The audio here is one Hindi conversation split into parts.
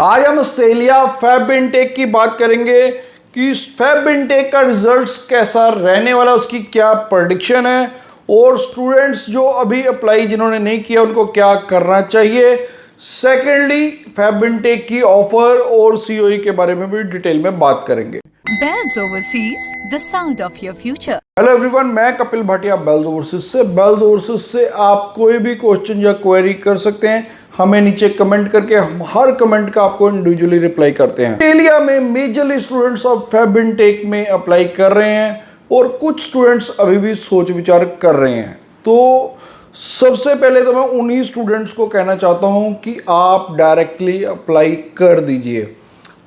आज हम ऑस्ट्रेलिया फैब इनटेक की बात करेंगे कि फैब इनटेक का रिजल्ट्स कैसा रहने वाला, उसकी क्या प्रेडिक्शन है और स्टूडेंट्स जो अभी अप्लाई जिन्होंने नहीं किया उनको क्या करना चाहिए। सेकेंडली फैब इनटेक की ऑफर और सीओई के बारे में भी डिटेल में बात करेंगे। Bells Overseas, the sound of your future. Hello everyone, मैं कपिल भाटिया बेल्स ओवरसीज से। बेल्स ओवरसीज से आप कोई भी क्वेश्चन या क्वेरी कर सकते हैं, हमें नीचे कमेंट करके हम हर कमेंट का आपको इंडिविजुअली रिप्लाई करते हैं। ऑस्ट्रेलिया में मेजरली स्टूडेंट्स अब फैब इनटेक में अप्लाई कर रहे हैं और कुछ स्टूडेंट्स अभी भी सोच विचार कर रहे हैं। तो सबसे पहले तो मैं उन्हीं स्टूडेंट्स को कहना चाहता हूं कि आप डायरेक्टली अप्लाई कर दीजिए।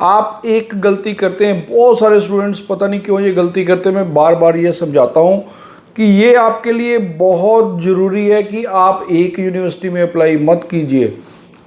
आप एक गलती करते हैं, बहुत सारे स्टूडेंट्स पता नहीं क्यों ये गलती करते हैं। मैं बार बार ये समझाता हूँ कि ये आपके लिए बहुत ज़रूरी है कि आप एक यूनिवर्सिटी में अप्लाई मत कीजिए।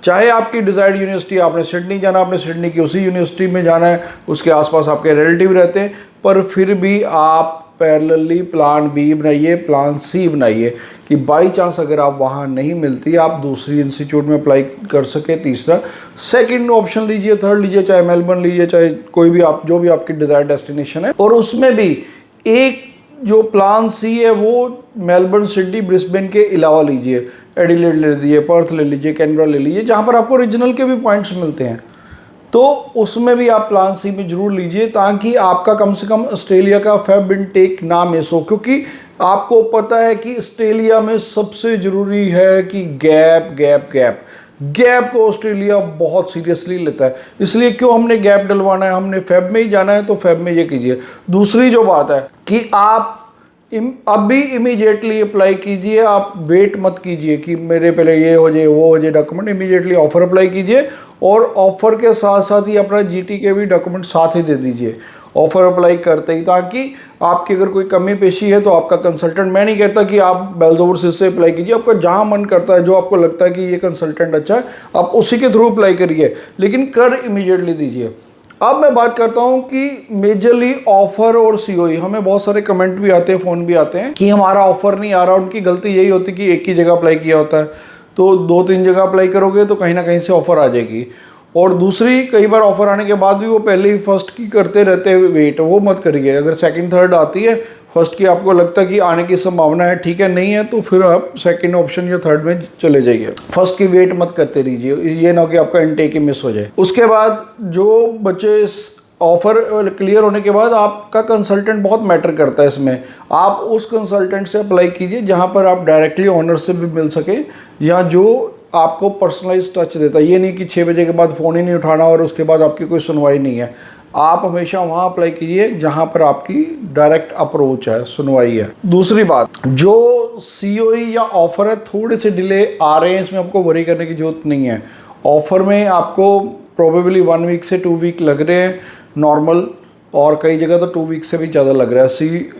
चाहे आपकी डिज़ायर्ड यूनिवर्सिटी, आपने सिडनी जाना, आपने सिडनी की उसी यूनिवर्सिटी में जाना है, उसके आसपास आपके रिलेटिव रहते हैं, पर फिर भी आप पैरेलली प्लान बी बनाइए, प्लान सी बनाइए कि बाई चांस अगर आप वहाँ नहीं मिलती आप दूसरी इंस्टीट्यूट में अप्लाई कर सके। तीसरा सेकंड ऑप्शन लीजिए, थर्ड लीजिए, चाहे मेलबर्न लीजिए, चाहे कोई भी आप जो भी आपकी डिज़ायर्ड डेस्टिनेशन है। और उसमें भी एक जो प्लान सी है वो मेलबर्न, सिडनी, ब्रिस्बेन के अलावा लीजिए। एडिलेड ले लीजिए, पर्थ ले लीजिए, कैनबरा ले लीजिए, जहाँ पर आपको रीजनल के भी पॉइंट्स मिलते हैं। तो उसमें भी आप प्लान सी में जरूर लीजिए ताकि आपका कम से कम ऑस्ट्रेलिया का फैब इनटेक ना मिस हो। क्योंकि आपको पता है कि ऑस्ट्रेलिया में सबसे ज़रूरी है कि गैप को ऑस्ट्रेलिया बहुत सीरियसली लेता है। इसलिए क्यों हमने गैप डलवाना है, हमने फैब में ही जाना है तो फैब में ये कीजिए। दूसरी जो बात है कि आप अभी इमीडिएटली अप्लाई कीजिए, आप वेट मत कीजिए कि मेरे पहले ये हो जाए वो हो जाए डॉक्यूमेंट। इमीडिएटली ऑफर अप्लाई कीजिए और ऑफर के साथ साथ ही अपना जीटी के भी डॉक्यूमेंट साथ ही दे दीजिए ऑफर अप्लाई करते ही, ताकि आपकी अगर कोई कमी पेशी है तो आपका कंसल्टेंट, मैं नहीं कहता कि आप बेल्स ओवरसीज से अप्लाई कीजिए, आपका जहाँ मन करता है, जो आपको लगता है कि ये कंसल्टेंट अच्छा है, आप उसी के थ्रू अप्लाई करिए, लेकिन कर इमीडिएटली दीजिए। अब मैं बात करता हूं कि मेजरली ऑफर और सीओई, हमें बहुत सारे कमेंट भी आते हैं, फ़ोन भी आते हैं कि हमारा ऑफर नहीं आ रहा। उनकी गलती यही होती है कि एक ही जगह अप्लाई किया होता है, तो 2-3 जगह अप्लाई करोगे तो कहीं ना कहीं से ऑफ़र आ जाएगी। और दूसरी, कई बार ऑफ़र आने के बाद भी वो पहले ही फर्स्ट की करते रहते हैं वेट, वो मत करिए। अगर सेकंड थर्ड आती है, फर्स्ट की आपको लगता है कि आने की संभावना है, ठीक है, नहीं है तो फिर आप सेकंड ऑप्शन या थर्ड में चले जाइए। फर्स्ट की वेट मत करते रहिए, ये ना कि आपका इनटेक ही मिस हो जाए। उसके बाद जो बच्चे ऑफर क्लियर होने के बाद, आपका कंसल्टेंट बहुत मैटर करता है इसमें। आप उस कंसल्टेंट से अप्लाई कीजिए जहाँ पर आप डायरेक्टली ऑनर से भी मिल सके या जो आपको पर्सनलाइज टच देता है। ये नहीं कि 6 बजे के बाद फ़ोन ही नहीं उठाना और उसके बाद आपकी कोई सुनवाई नहीं है। आप हमेशा वहाँ अप्लाई कीजिए जहाँ पर आपकी डायरेक्ट अप्रोच है, सुनवाई है। दूसरी बात, जो सीओई या ऑफ़र है थोड़े से डिले आ रहे हैं, इसमें आपको वरी करने की ज़रूरत नहीं है। ऑफ़र में आपको प्रोबेबली 1 वीक से 2 वीक लग रहे हैं नॉर्मल, और कई जगह तो 2 वीक से भी ज़्यादा लग रहा है।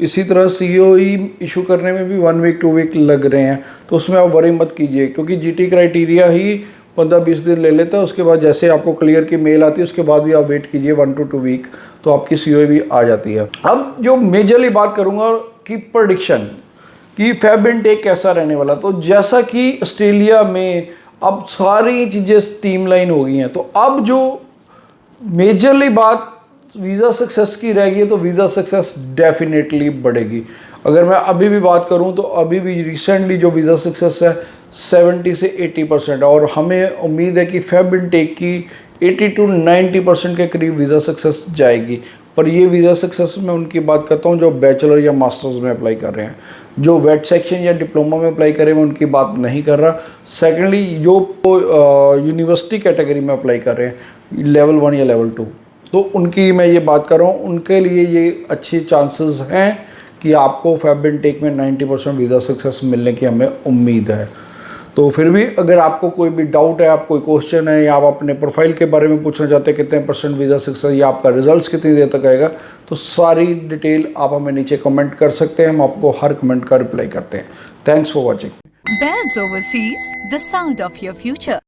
इसी तरह सीओई इशू करने में भी 1 वीक 2 वीक लग रहे हैं, तो उसमें आप वरी मत कीजिए क्योंकि जीटी क्राइटेरिया ही 15-20 दिन ले लेता है। उसके बाद जैसे आपको क्लियर की मेल आती है उसके बाद भी आप वेट कीजिए 1 to 2 वीक, तो आपकी सीओई भी आ जाती है। अब जो मेजरली बात करूँगा कि प्रेडिक्शन कि फैब इनटेक कैसा रहने वाला, तो जैसा कि ऑस्ट्रेलिया में अब सारी चीज़ें स्ट्रीमलाइन हो गई हैं, तो अब जो मेजरली बात वीज़ा सक्सेस की रहेगी, तो वीज़ा सक्सेस डेफिनेटली बढ़ेगी। अगर मैं अभी भी बात करूं तो अभी भी रिसेंटली जो वीज़ा सक्सेस है 70 से 80% है, और हमें उम्मीद है कि फैब इनटेक की 80 to 90% के करीब वीज़ा सक्सेस जाएगी। पर ये वीज़ा सक्सेस में उनकी बात करता हूँ जो बैचलर या मास्टर्स में अप्लाई कर रहे हैं। जो वेट सेक्शन या डिप्लोमा में अप्लाई करें मैं उनकी बात नहीं कर रहा। सेकेंडली जो यूनिवर्सिटी कैटेगरी में अप्लाई कर रहे हैं लेवल 1 या लेवल 2, तो उनकी मैं ये बात कर रहा हूँ, उनके लिए ये अच्छे चांसेस हैं कि आपको फैब इनटेक में 90% वीज़ा सक्सेस मिलने की हमें उम्मीद है। तो फिर भी अगर आपको कोई भी डाउट है, आप कोई क्वेश्चन है, या आप अपने प्रोफाइल के बारे में पूछना चाहते हैं कितने % वीज़ा सक्सेस या आपका रिजल्ट्स कितनी देर तक आएगा, तो सारी डिटेल आप हमें नीचे कमेंट कर सकते हैं, हम आपको हर कमेंट का रिप्लाई करते हैं। Thanks for watching. Bells Overseas, the sound of your future.